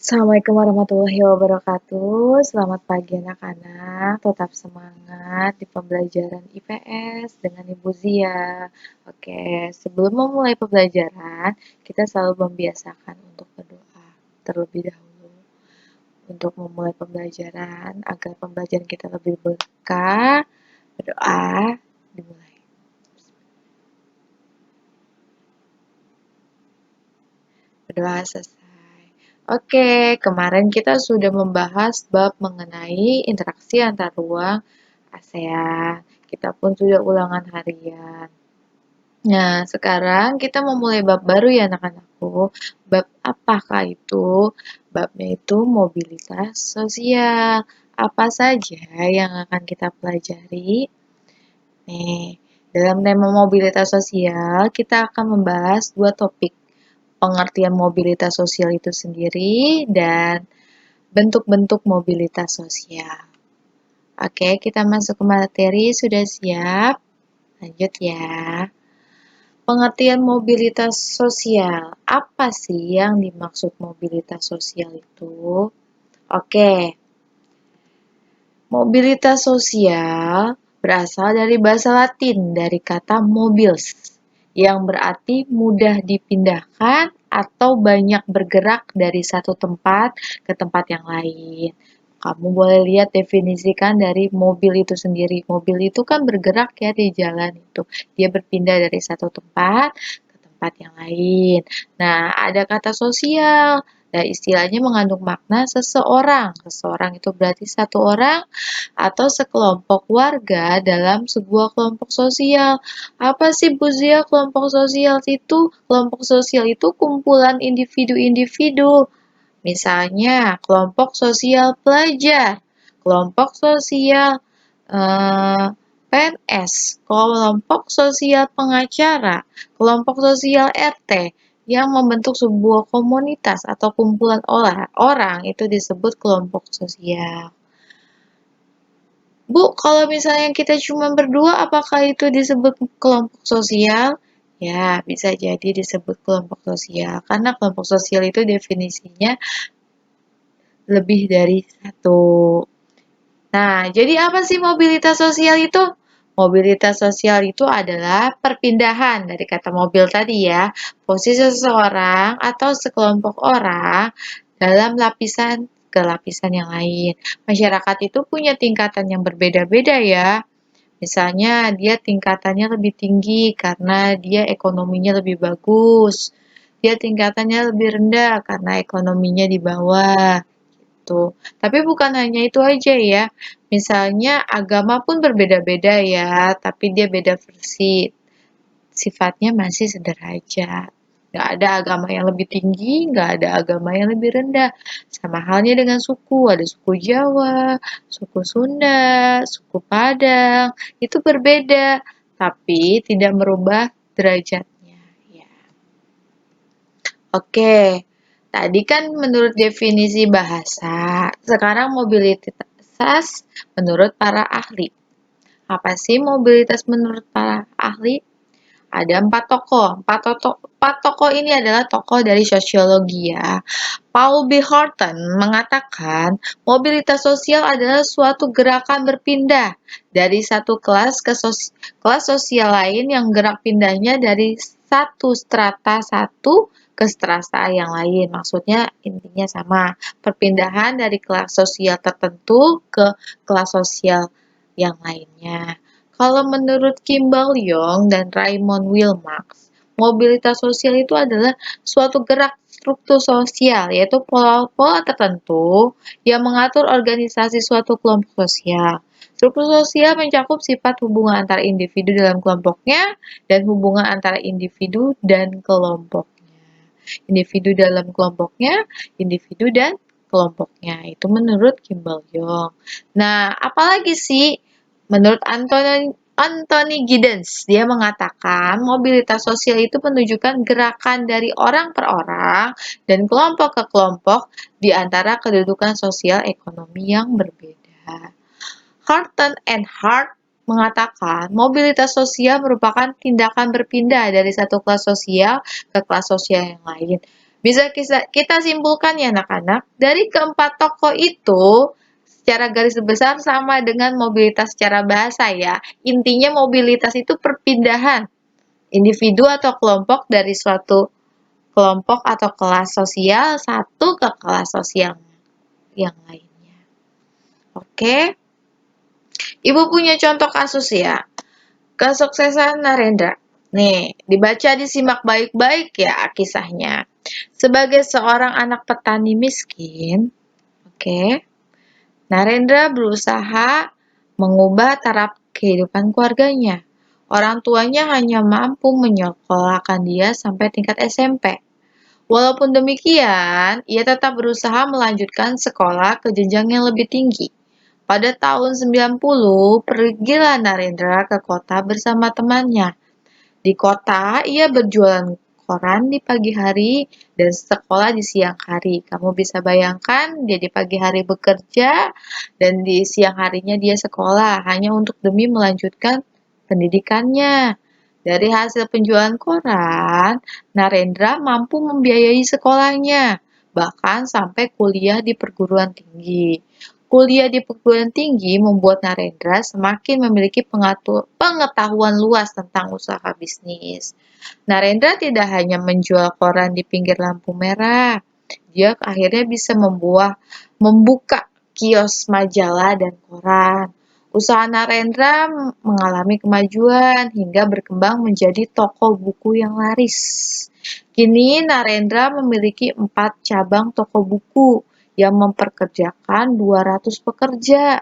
Assalamualaikum warahmatullahi wabarakatuh. Selamat pagi anak-anak. Tetap semangat di pembelajaran IPS dengan Ibu Zia. Oke, sebelum memulai pembelajaran, kita selalu membiasakan untuk berdoa terlebih dahulu untuk memulai pembelajaran agar pembelajaran kita lebih berkah. Berdoa dimulai. Berdoa selesai. Oke, kemarin kita sudah membahas bab mengenai interaksi antar ruang ASEAN. Kita pun sudah ulangan harian. Nah, sekarang kita memulai bab baru ya anak-anakku. Bab apakah itu? Babnya itu mobilitas sosial. Apa saja yang akan kita pelajari? Nih, dalam tema mobilitas sosial, kita akan membahas dua topik. Pengertian mobilitas sosial itu sendiri dan bentuk-bentuk mobilitas sosial. Oke, kita masuk ke materi. Sudah siap? Lanjut ya. Pengertian mobilitas sosial. Apa sih yang dimaksud mobilitas sosial itu? Oke. Mobilitas sosial berasal dari bahasa Latin dari kata mobilis yang berarti mudah dipindahkan atau banyak bergerak dari satu tempat ke tempat yang lain. Kamu boleh lihat definisikan dari mobil itu sendiri. Mobil itu kan bergerak ya di jalan itu. Dia berpindah dari satu tempat ke tempat yang lain. Nah, ada kata sosial. Nah, istilahnya mengandung makna seseorang. Seseorang itu berarti satu orang atau sekelompok warga dalam sebuah kelompok sosial. Apa sih Bu Zia kelompok sosial itu? Kelompok sosial itu kumpulan individu-individu. Misalnya kelompok sosial pelajar, kelompok sosial PNS, kelompok sosial pengacara, kelompok sosial RT yang membentuk sebuah komunitas atau kumpulan orang itu disebut kelompok sosial. Bu, kalau misalnya kita cuma berdua, apakah itu disebut kelompok sosial? Ya, bisa jadi disebut kelompok sosial. Karena kelompok sosial itu definisinya lebih dari satu. Nah, jadi apa sih mobilitas sosial itu? Mobilitas sosial itu adalah perpindahan dari kata mobil tadi ya, posisi seseorang atau sekelompok orang dalam lapisan ke lapisan yang lain. Masyarakat itu punya tingkatan yang berbeda-beda ya. Misalnya dia tingkatannya lebih tinggi karena dia ekonominya lebih bagus. Dia tingkatannya lebih rendah karena ekonominya di bawah. Gitu. Tapi bukan hanya itu aja ya. Misalnya agama pun berbeda-beda ya, tapi dia beda versi. Sifatnya masih sederajat. Nggak ada agama yang lebih tinggi, nggak ada agama yang lebih rendah. Sama halnya dengan suku, ada suku Jawa, suku Sunda, suku Padang, itu berbeda, tapi tidak merubah derajatnya. Ya. Oke, tadi kan menurut definisi bahasa, sekarang mobilitas menurut para ahli. Apa sih mobilitas menurut para ahli? Ada empat tokoh ini adalah tokoh dari sosiologi ya. Paul B. Horton mengatakan mobilitas sosial adalah suatu gerakan berpindah dari satu kelas ke kelas sosial lain yang gerak pindahnya dari satu strata satu ke strata yang lain. Maksudnya intinya sama, perpindahan dari kelas sosial tertentu ke kelas sosial yang lainnya. Kalau menurut Kimball Young dan Raymond Wilmarx, mobilitas sosial itu adalah suatu gerak struktur sosial, yaitu pola-pola tertentu yang mengatur organisasi suatu kelompok sosial. Struktur sosial mencakup sifat hubungan antara individu dalam kelompoknya dan hubungan antara individu dan kelompoknya. Individu dalam kelompoknya, individu dan kelompoknya. Itu menurut Kimball Young. Nah, apalagi sih menurut Anthony Giddens, dia mengatakan mobilitas sosial itu menunjukkan gerakan dari orang per orang dan kelompok ke kelompok di antara kedudukan sosial ekonomi yang berbeda. Horton and Hart mengatakan mobilitas sosial merupakan tindakan berpindah dari satu kelas sosial ke kelas sosial yang lain. Bisa kita simpulkan ya anak-anak, dari keempat tokoh itu secara garis besar sama dengan mobilitas secara bahasa ya. Intinya mobilitas itu perpindahan individu atau kelompok dari suatu kelompok atau kelas sosial satu ke kelas sosial yang lainnya. Oke, Ibu punya contoh kasus ya. Kesuksesan Narendra. Nih, dibaca disimak baik-baik ya kisahnya. Sebagai seorang anak petani miskin, oke, Narendra berusaha mengubah taraf kehidupan keluarganya. Orang tuanya hanya mampu menyekolahkan dia sampai tingkat SMP. Walaupun demikian, ia tetap berusaha melanjutkan sekolah ke jenjang yang lebih tinggi. Pada tahun 90, pergilah Narendra ke kota bersama temannya. Di kota, ia berjualan koran di pagi hari dan sekolah di siang hari. Kamu bisa bayangkan, dia di pagi hari bekerja dan di siang harinya dia sekolah hanya untuk demi melanjutkan pendidikannya. Dari hasil penjualan koran, Narendra mampu membiayai sekolahnya, bahkan sampai kuliah di perguruan tinggi. Kuliah di perguruan tinggi membuat Narendra semakin memiliki pengetahuan luas tentang usaha bisnis. Narendra tidak hanya menjual koran di pinggir lampu merah, dia akhirnya bisa membuka kios majalah dan koran. Usaha Narendra mengalami kemajuan hingga berkembang menjadi toko buku yang laris. Kini Narendra memiliki 4 cabang toko buku yang memperkerjakan 200 pekerja.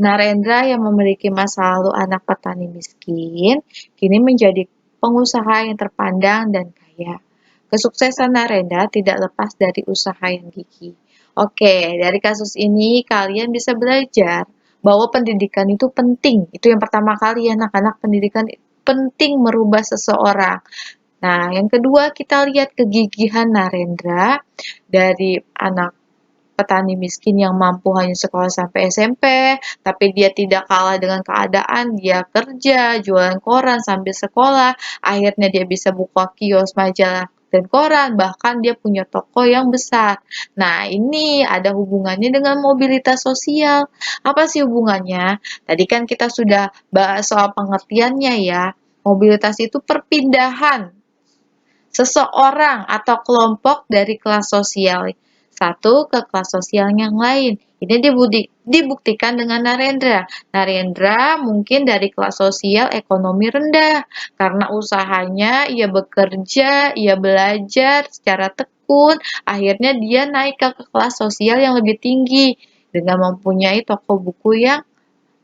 Narendra yang memiliki masa lalu anak petani miskin, kini menjadi pengusaha yang terpandang dan kaya. Kesuksesan Narendra tidak lepas dari usaha yang gigih. Oke, dari kasus ini kalian bisa belajar bahwa pendidikan itu penting. Itu yang pertama kali ya anak-anak, pendidikan penting merubah seseorang. Nah, yang kedua kita lihat kegigihan Narendra dari anak petani miskin yang mampu hanya sekolah sampai SMP, tapi dia tidak kalah dengan keadaan, dia kerja, jualan koran sambil sekolah, akhirnya dia bisa buka kios majalah dan koran, bahkan dia punya toko yang besar. Nah, ini ada hubungannya dengan mobilitas sosial. Apa sih hubungannya? Tadi kan kita sudah bahas soal pengertiannya ya. Mobilitas itu perpindahan seseorang atau kelompok dari kelas sosial satu ke kelas sosial yang lain. Ini dibuktikan dengan Narendra. Narendra mungkin dari kelas sosial ekonomi rendah karena usahanya ia bekerja, ia belajar secara tekun, akhirnya dia naik ke kelas sosial yang lebih tinggi dengan mempunyai toko buku yang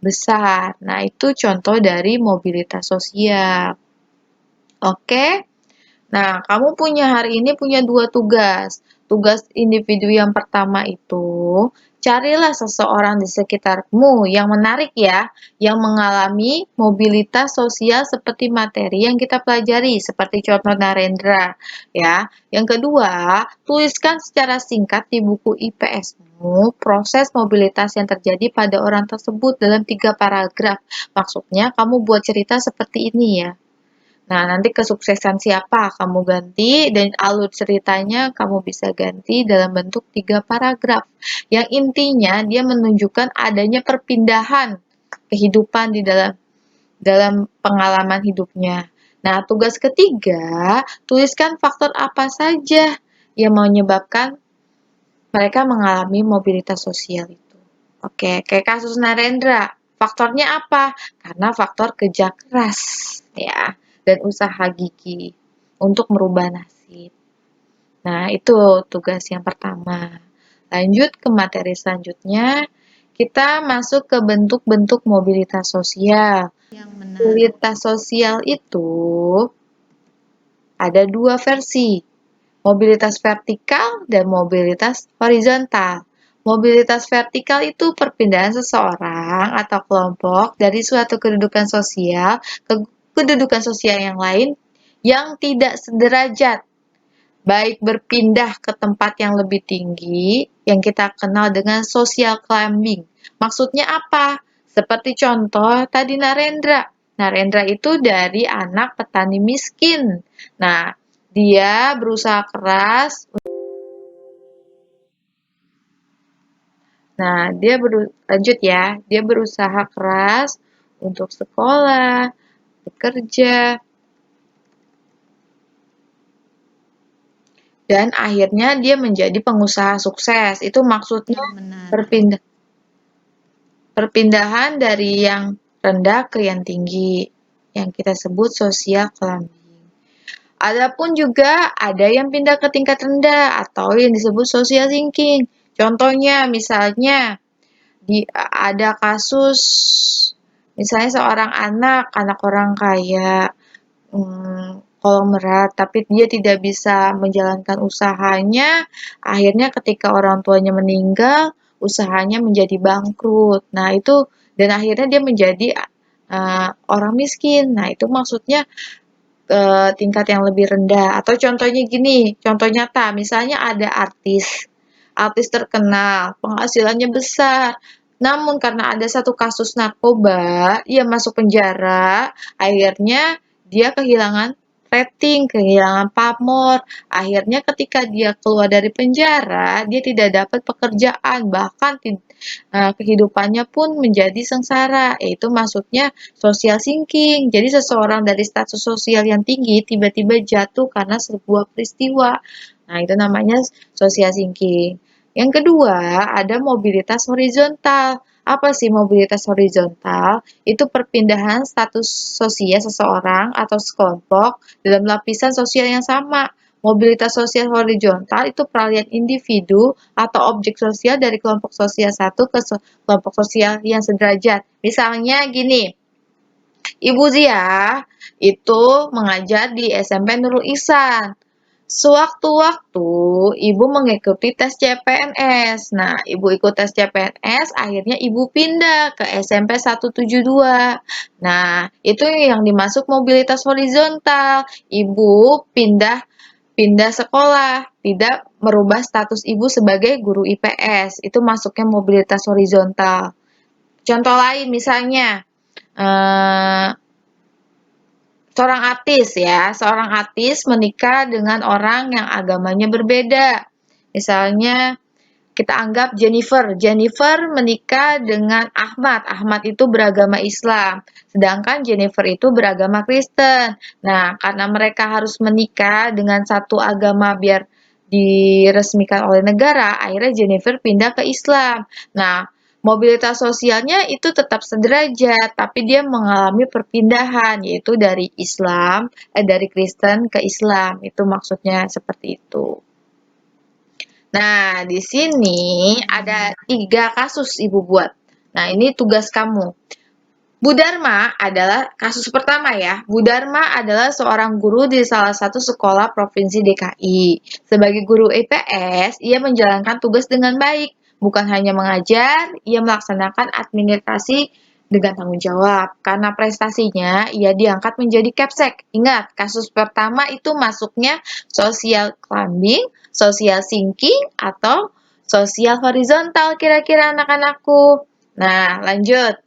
besar. Nah, itu contoh dari mobilitas sosial. Oke. Nah, kamu hari ini punya 2 tugas. Tugas individu yang pertama itu, carilah seseorang di sekitarmu yang menarik ya, yang mengalami mobilitas sosial seperti materi yang kita pelajari, seperti contoh Narendra ya. Yang kedua, tuliskan secara singkat di buku IPS-mu proses mobilitas yang terjadi pada orang tersebut dalam 3 paragraf. Maksudnya, kamu buat cerita seperti ini ya. Nah, nanti kesuksesan siapa kamu ganti dan alur ceritanya kamu bisa ganti dalam bentuk 3 paragraf. Yang intinya dia menunjukkan adanya perpindahan kehidupan di dalam pengalaman hidupnya. Nah, tugas ketiga, tuliskan faktor apa saja yang menyebabkan mereka mengalami mobilitas sosial itu. Oke, kayak kasus Narendra. Faktornya apa? Karena faktor kerja keras, ya, dan usaha gigih untuk merubah nasib. Nah, itu tugas yang pertama. Lanjut ke materi selanjutnya, kita masuk ke bentuk-bentuk mobilitas sosial. Mobilitas sosial itu ada 2 versi, mobilitas vertikal dan mobilitas horizontal. Mobilitas vertikal itu perpindahan seseorang atau kelompok dari suatu kedudukan sosial ke kedudukan sosial yang lain yang tidak sederajat, baik berpindah ke tempat yang lebih tinggi yang kita kenal dengan social climbing. Maksudnya apa? Seperti contoh tadi Narendra. Narendra itu dari anak petani miskin. Nah, Dia berusaha keras. Nah, lanjut ya. Dia berusaha keras untuk sekolah, bekerja, dan akhirnya dia menjadi pengusaha sukses. Itu maksudnya perpindahan dari yang rendah ke yang tinggi, yang kita sebut social climbing. Adapun juga ada yang pindah ke tingkat rendah atau yang disebut social thinking. Contohnya misalnya ada kasus misalnya seorang anak orang kaya, konglomerat, tapi dia tidak bisa menjalankan usahanya, akhirnya ketika orang tuanya meninggal, usahanya menjadi bangkrut. Nah, itu dan akhirnya dia menjadi orang miskin. Nah, itu maksudnya tingkat yang lebih rendah. Atau contohnya gini, contoh nyata, misalnya ada artis terkenal, penghasilannya besar, namun karena ada satu kasus narkoba, ia masuk penjara, akhirnya dia kehilangan rating, kehilangan pamor. Akhirnya ketika dia keluar dari penjara, dia tidak dapat pekerjaan, bahkan kehidupannya pun menjadi sengsara. Itu maksudnya social thinking. Jadi seseorang dari status sosial yang tinggi tiba-tiba jatuh karena sebuah peristiwa. Nah, itu namanya social thinking. Yang kedua, ada mobilitas horizontal. Apa sih mobilitas horizontal? Itu perpindahan status sosial seseorang atau sekelompok dalam lapisan sosial yang sama. Mobilitas sosial horizontal itu peralihan individu atau objek sosial dari kelompok sosial satu ke kelompok sosial yang sederajat. Misalnya gini, Ibu Zia itu mengajar di SMP Nurul Ihsan. Sewaktu-waktu ibu mengikuti tes CPNS. Nah, ibu ikut tes CPNS, akhirnya ibu pindah ke SMP 172. Nah, itu yang dimaksud mobilitas horizontal. Ibu pindah sekolah, tidak merubah status ibu sebagai guru IPS. Itu masuknya mobilitas horizontal. Contoh lain misalnya, seorang artis menikah dengan orang yang agamanya berbeda. Misalnya kita anggap Jennifer menikah dengan Ahmad itu beragama Islam, sedangkan Jennifer itu beragama Kristen. Nah, karena mereka harus menikah dengan satu agama biar diresmikan oleh negara, akhirnya Jennifer pindah ke Islam. Nah, mobilitas sosialnya itu tetap sederajat, tapi dia mengalami perpindahan, yaitu dari Kristen ke Islam. Itu maksudnya seperti itu. Nah, di sini ada 3 kasus Ibu buat. Nah, ini tugas kamu. Bu Dharma adalah kasus pertama ya. Bu Dharma adalah seorang guru di salah satu sekolah provinsi DKI. Sebagai guru IPS, ia menjalankan tugas dengan baik. Bukan hanya mengajar, ia melaksanakan administrasi dengan tanggung jawab. Karena prestasinya, ia diangkat menjadi Capsek. Ingat, kasus pertama itu masuknya social climbing, social thinking, atau social horizontal kira-kira anak-anakku. Nah, lanjut.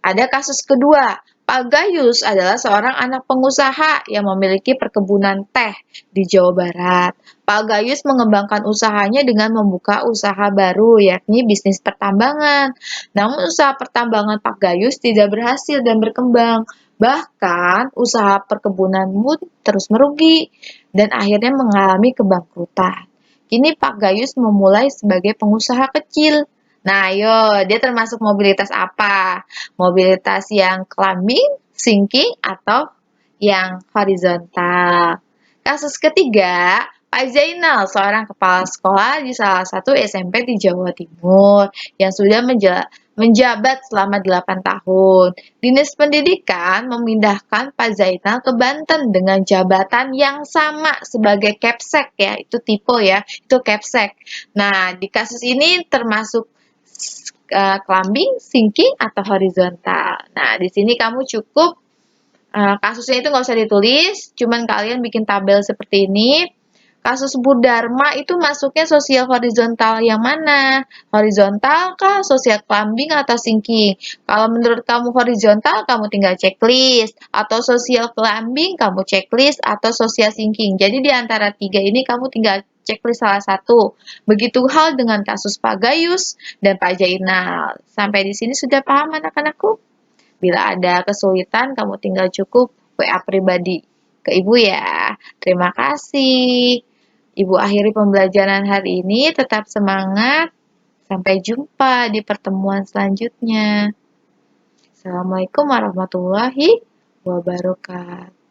Ada kasus kedua, Pak Gayus adalah seorang anak pengusaha yang memiliki perkebunan teh di Jawa Barat. Pak Gayus mengembangkan usahanya dengan membuka usaha baru, yakni bisnis pertambangan. Namun usaha pertambangan Pak Gayus tidak berhasil dan berkembang. Bahkan usaha perkebunan pun terus merugi dan akhirnya mengalami kebangkrutan. Kini Pak Gayus memulai sebagai pengusaha kecil. Nah, ayo, dia termasuk mobilitas apa? Mobilitas yang climbing, sinking, atau yang horizontal. Kasus ketiga, Pak Zainal, seorang kepala sekolah di salah satu SMP di Jawa Timur yang sudah menjabat selama 8 tahun. Dinas Pendidikan memindahkan Pak Zainal ke Banten dengan jabatan yang sama sebagai Capsek ya, itu tipe ya, itu Capsek. Nah, di kasus ini termasuk climbing, sinking, atau horizontal. Nah, di sini kamu cukup kasusnya itu nggak usah ditulis, cuman kalian bikin tabel seperti ini. Kasus Bu Dharma itu masuknya sosial horizontal yang mana? Horizontal kah, sosial climbing atau sinking? Kalau menurut kamu horizontal, kamu tinggal checklist. Atau sosial climbing, kamu checklist. Atau sosial sinking. Jadi di antara tiga ini kamu tinggal checklist salah satu. Begitu hal dengan kasus Pak Gayus dan Pak Jainal. Sampai di sini sudah paham anak-anakku? Bila ada kesulitan, kamu tinggal cukup WA pribadi ke Ibu ya. Terima kasih. Ibu akhiri pembelajaran hari ini. Tetap semangat. Sampai jumpa di pertemuan selanjutnya. Assalamualaikum warahmatullahi wabarakatuh.